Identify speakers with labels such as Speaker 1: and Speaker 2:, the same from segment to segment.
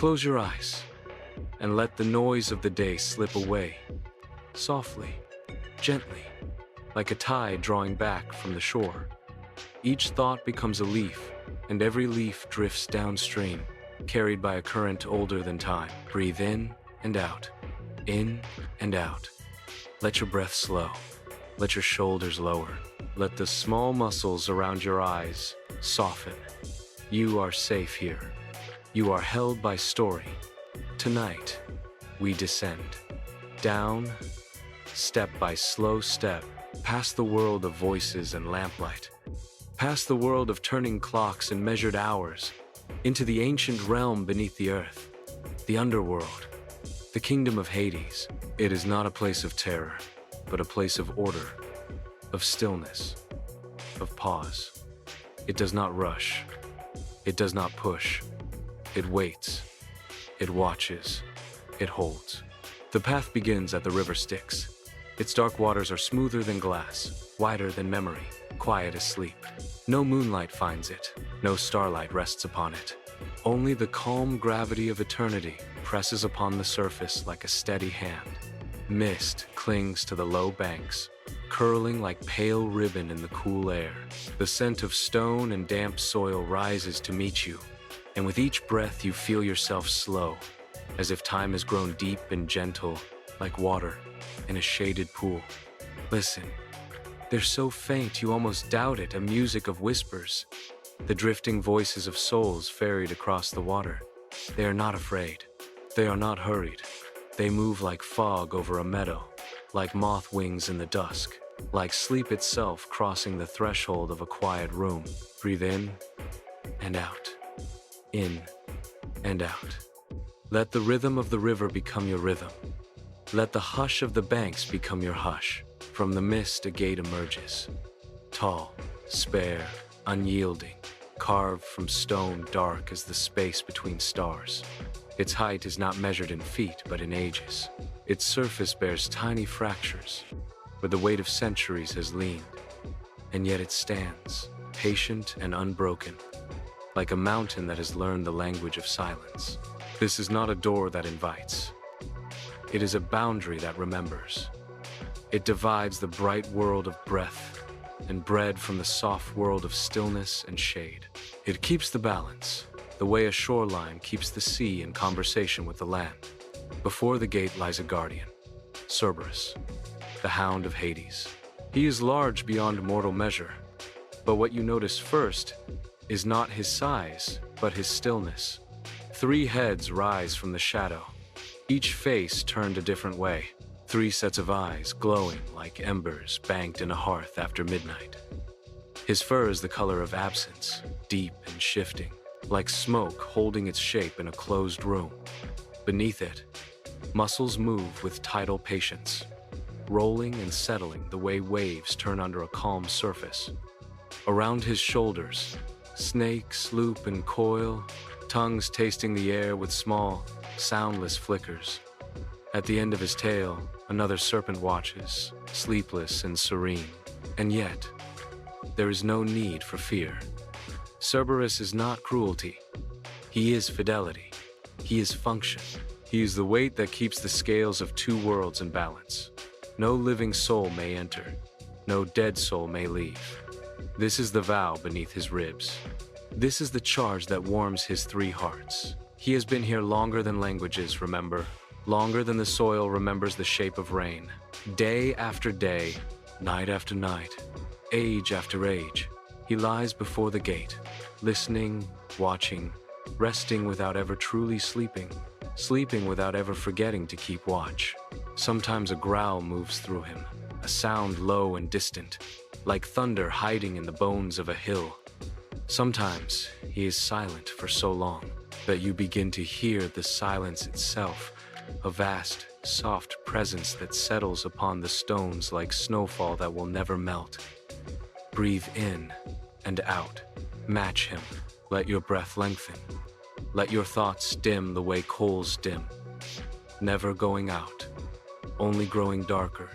Speaker 1: Close your eyes and let the noise of the day slip away, softly, gently, like a tide drawing back from the shore. Each thought becomes a leaf, and every leaf drifts downstream, carried by a current older than time. Breathe in and out, in and out. Let your breath slow. Let your shoulders lower. Let the small muscles around your eyes soften. You are safe here. You are held by story. Tonight, we descend. Down, step by slow step, past the world of voices and lamplight. Past the world of turning clocks and measured hours, into the ancient realm beneath the earth, the underworld, the kingdom of Hades. It is not a place of terror, but a place of order, of stillness, of pause. It does not rush. It does not push. It waits. It watches. It holds. The path begins at the river Styx. Its dark waters are smoother than glass, wider than memory, quiet as sleep. No moonlight finds it. No starlight rests upon it. Only the calm gravity of eternity presses upon the surface like a steady hand. Mist clings to the low banks, curling like pale ribbon in the cool air. The scent of stone and damp soil rises to meet you, and with each breath you feel yourself slow, as if time has grown deep and gentle, like water in a shaded pool. Listen, they're so faint you almost doubt it, a music of whispers, the drifting voices of souls ferried across the water. They are not afraid. They are not hurried. They move like fog over a meadow, like moth wings in the dusk, like sleep itself crossing the threshold of a quiet room. Breathe in and out, in and out. Let the rhythm of the river become your rhythm. Let the hush of the banks become your hush. From the mist a gate emerges, tall, spare, unyielding, carved from stone dark as the space between stars. Its height is not measured in feet, but in ages. Its surface bears tiny fractures, where the weight of centuries has leaned. And yet it stands, patient and unbroken, like a mountain that has learned the language of silence. This is not a door that invites. It is a boundary that remembers. It divides the bright world of breath and bread from the soft world of stillness and shade. It keeps the balance, the way a shoreline keeps the sea in conversation with the land. Before the gate lies a guardian, Cerberus, the Hound of Hades. He is large beyond mortal measure, but what you notice first is not his size, but his stillness. 3 heads rise from the shadow, each face turned a different way. 3 sets of eyes glowing like embers banked in a hearth after midnight. His fur is the color of absence, deep and shifting, like smoke holding its shape in a closed room. Beneath it, muscles move with tidal patience, rolling and settling the way waves turn under a calm surface. Around his shoulders, snakes loop and coil, tongues tasting the air with small, soundless flickers. At the end of his tail, another serpent watches, sleepless and serene. And yet, there is no need for fear. Cerberus is not cruelty. He is fidelity. He is function. He is the weight that keeps the scales of 2 worlds in balance. No living soul may enter. No dead soul may leave. This is the vow beneath his ribs. This is the charge that warms his 3 hearts. He has been here longer than languages remember. Longer than the soil remembers the shape of rain. Day after day, night after night, age after age, he lies before the gate, listening, watching, resting without ever truly sleeping, sleeping without ever forgetting to keep watch. Sometimes a growl moves through him, a sound low and distant, like thunder hiding in the bones of a hill. Sometimes he is silent for so long that you begin to hear the silence itself, a vast, soft presence that settles upon the stones like snowfall that will never melt. Breathe in and out. Match him. Let your breath lengthen. Let your thoughts dim the way coals dim. Never going out, only growing darker,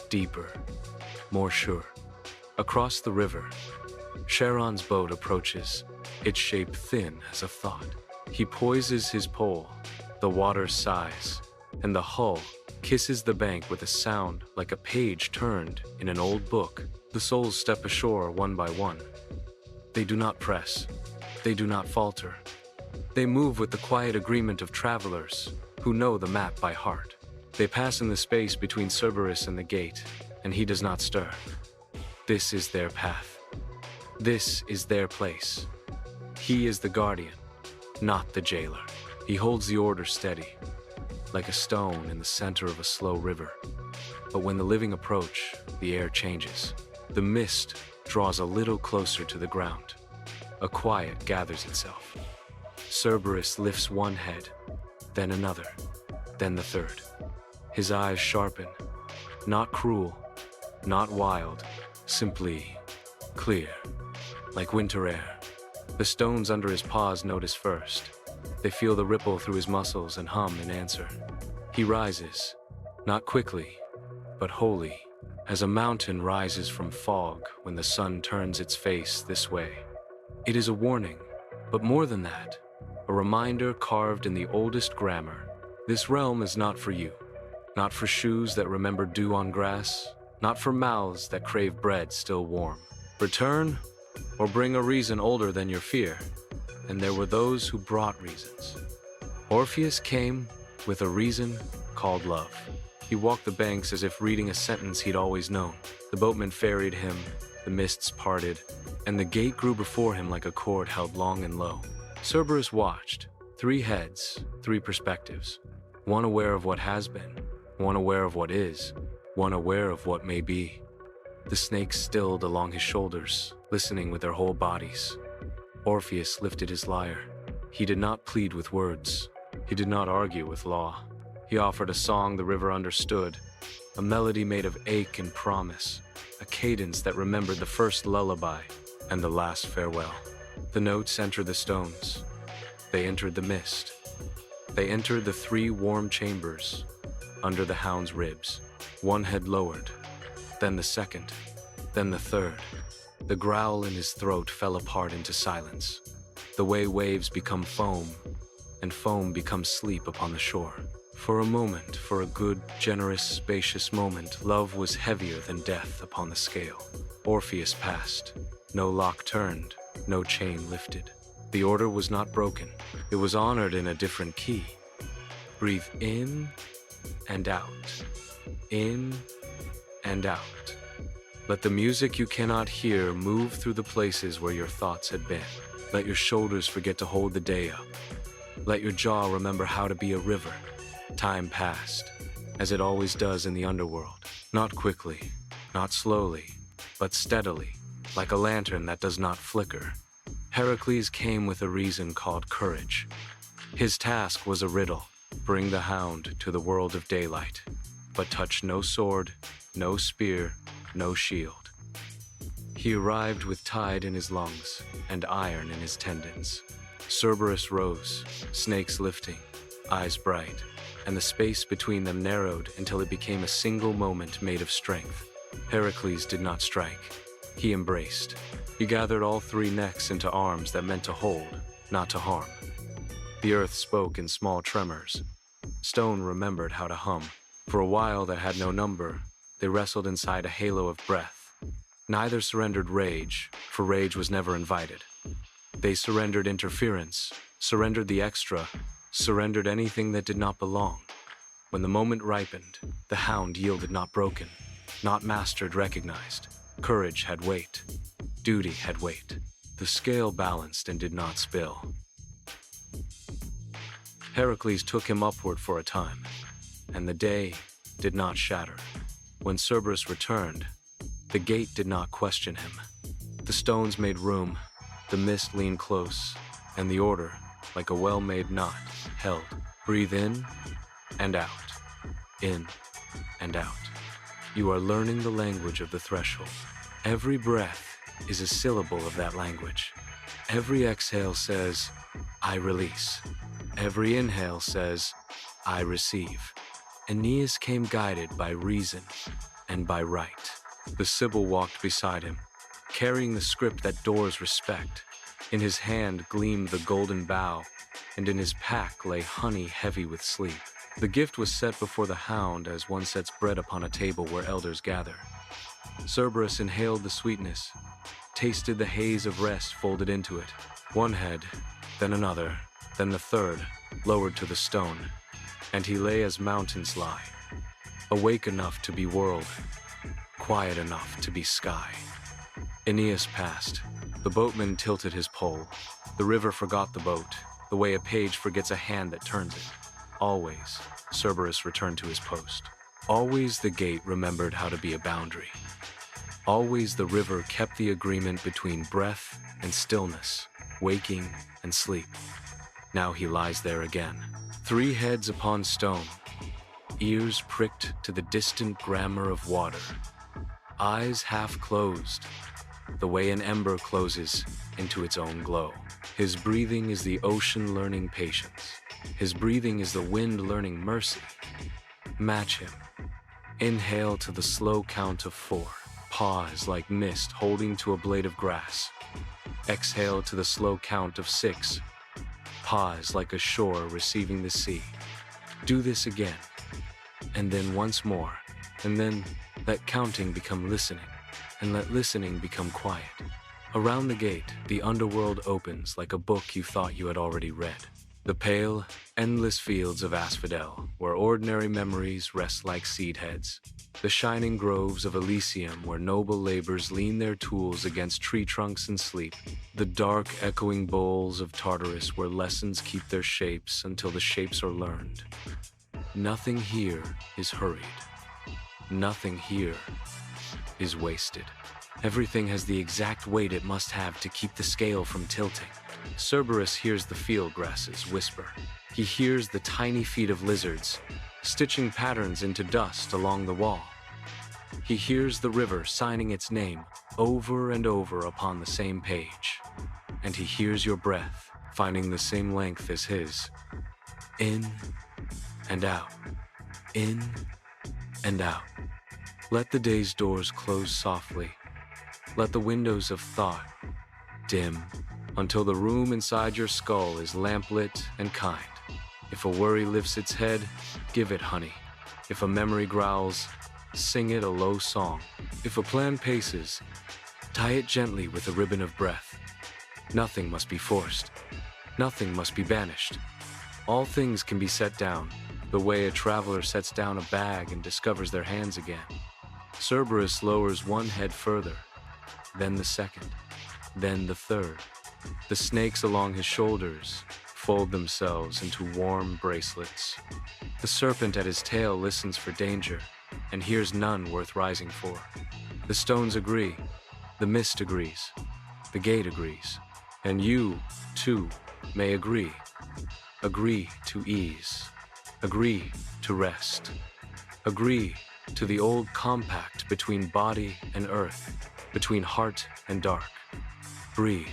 Speaker 1: deeper, more sure. Across the river, Charon's boat approaches, its shape thin as a thought. He poises his pole, the water sighs, and the hull kisses the bank with a sound like a page turned in an old book. The souls step ashore one by one. They do not press. They do not falter. They move with the quiet agreement of travelers who know the map by heart. They pass in the space between Cerberus and the gate, and he does not stir. This is their path. This is their place. He is the guardian, not the jailer. He holds the order steady, like a stone in the center of a slow river. But when the living approach, the air changes. The mist draws a little closer to the ground. A quiet gathers itself. Cerberus lifts one head, then another, then the third. His eyes sharpen, not cruel, not wild, simply clear, like winter air. The stones under his paws notice first. They feel the ripple through his muscles and hum in answer. He rises, not quickly, but wholly, as a mountain rises from fog when the sun turns its face this way. It is a warning, but more than that, a reminder carved in the oldest grammar. This realm is not for you, not for shoes that remember dew on grass, not for mouths that crave bread still warm. Return, or bring a reason older than your fear. And there were those who brought reasons. Orpheus came with a reason called love. He walked the banks as if reading a sentence he'd always known. The boatman ferried him, the mists parted, and the gate grew before him like a cord held long and low. Cerberus watched, 3 heads, 3 perspectives, one aware of what has been, one aware of what is, one aware of what may be. The snakes stilled along his shoulders, listening with their whole bodies. Orpheus lifted his lyre. He did not plead with words. He did not argue with law. He offered a song the river understood, a melody made of ache and promise, a cadence that remembered the first lullaby and the last farewell. The notes entered the stones. They entered the mist. They entered the 3 warm chambers under the hound's ribs. One head lowered, then the second, then the third. The growl in his throat fell apart into silence, the way waves become foam, and foam becomes sleep upon the shore. For a moment, for a good, generous, spacious moment, love was heavier than death upon the scale. Orpheus passed. No lock turned, no chain lifted. The order was not broken. It was honored in a different key. Breathe in and out. In and out. Let the music you cannot hear move through the places where your thoughts had been. Let your shoulders forget to hold the day up. Let your jaw remember how to be a river. Time passed, as it always does in the underworld. Not quickly, not slowly, but steadily, like a lantern that does not flicker. Heracles came with a reason called courage. His task was a riddle: bring the hound to the world of daylight, but touch no sword, no spear, no shield. He arrived with tide in his lungs and iron in his tendons. Cerberus rose, snakes lifting, eyes bright, and the space between them narrowed until it became a single moment made of strength. Heracles did not strike. He embraced. He gathered all 3 necks into arms that meant to hold, not to harm. The earth spoke in small tremors. Stone remembered how to hum. For a while that had no number, they wrestled inside a halo of breath. Neither surrendered rage, for rage was never invited. They surrendered interference, surrendered the extra, surrendered anything that did not belong. When the moment ripened, the hound yielded not broken, not mastered recognized. Courage had weight. Duty had weight. The scale balanced and did not spill. Heracles took him upward for a time, and the day did not shatter. When Cerberus returned, the gate did not question him. The stones made room, the mist leaned close, and the order, like a well-made knot, held. Breathe in and out, in and out. You are learning the language of the threshold. Every breath is a syllable of that language. Every exhale says, I release. Every inhale says, I receive. Aeneas came guided by reason and by right. The Sibyl walked beside him, carrying the script that doors respect. In his hand gleamed the golden bow, and in his pack lay honey heavy with sleep. The gift was set before the Hound as one sets bread upon a table where elders gather. Cerberus inhaled the sweetness, tasted the haze of rest folded into it. One head, then another, then the third, lowered to the stone, and he lay as mountains lie, awake enough to be world, quiet enough to be sky. Aeneas passed. The boatman tilted his pole. The river forgot the boat, the way a page forgets a hand that turns it. Always, Cerberus returned to his post. Always the gate remembered how to be a boundary. Always the river kept the agreement between breath and stillness, waking and sleep. Now he lies there again. 3 heads upon stone, ears pricked to the distant grammar of water, eyes half closed, the way an ember closes into its own glow. His breathing is the ocean learning patience. His breathing is the wind learning mercy. Match him. Inhale to the slow count of 4. Pause like mist holding to a blade of grass. Exhale to the slow count of 6. Pause like a shore receiving the sea. Do this again, and then once more, and then let counting become listening, and let listening become quiet. Around the gate, the underworld opens like a book you thought you had already read. The pale, endless fields of asphodel, where ordinary memories rest like seed heads. The shining groves of Elysium, where noble labors lean their tools against tree trunks and sleep. The dark, echoing bowls of Tartarus, where lessons keep their shapes until the shapes are learned. Nothing here is hurried. Nothing here is wasted. Everything has the exact weight it must have to keep the scale from tilting. Cerberus hears the field grasses whisper. He hears the tiny feet of lizards, stitching patterns into dust along the wall. He hears the river signing its name over and over upon the same page. And he hears your breath, finding the same length as his. In and out. In and out. Let the day's doors close softly. Let the windows of thought dim until the room inside your skull is lamplit and kind. If a worry lifts its head, give it honey. If a memory growls, sing it a low song. If a plan paces, tie it gently with a ribbon of breath. Nothing must be forced. Nothing must be banished. All things can be set down, the way a traveler sets down a bag and discovers their hands again. Cerberus lowers one head further, then the second, then the third. The snakes along his shoulders fold themselves into warm bracelets. The serpent at his tail listens for danger and hears none worth rising for. The stones agree, the mist agrees, the gate agrees, and you, too, may agree. Agree to ease, agree to rest, agree to the old compact between body and earth, between heart and dark. Breathe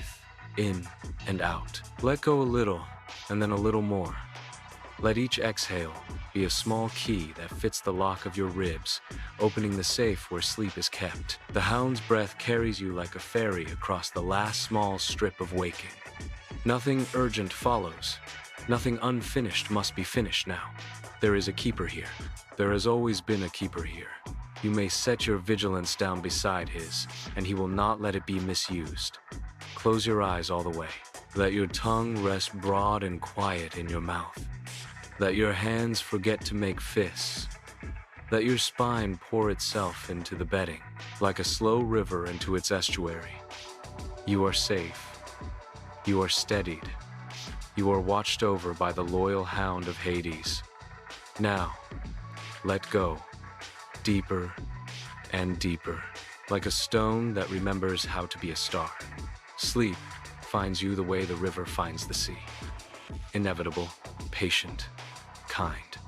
Speaker 1: in and out. Let go a little, and then a little more. Let each exhale be a small key that fits the lock of your ribs, opening the safe where sleep is kept. The Hound's breath carries you like a ferry across the last small strip of waking. Nothing urgent follows. Nothing unfinished must be finished now. There is a keeper here. There has always been a keeper here. You may set your vigilance down beside his, and he will not let it be misused. Close your eyes all the way. Let your tongue rest broad and quiet in your mouth. Let your hands forget to make fists. Let your spine pour itself into the bedding, like a slow river into its estuary. You are safe. You are steadied. You are watched over by the loyal Hound of Hades. Now, let go. Deeper and deeper, like a stone that remembers how to be a star. Sleep finds you the way the river finds the sea. Inevitable, patient, kind.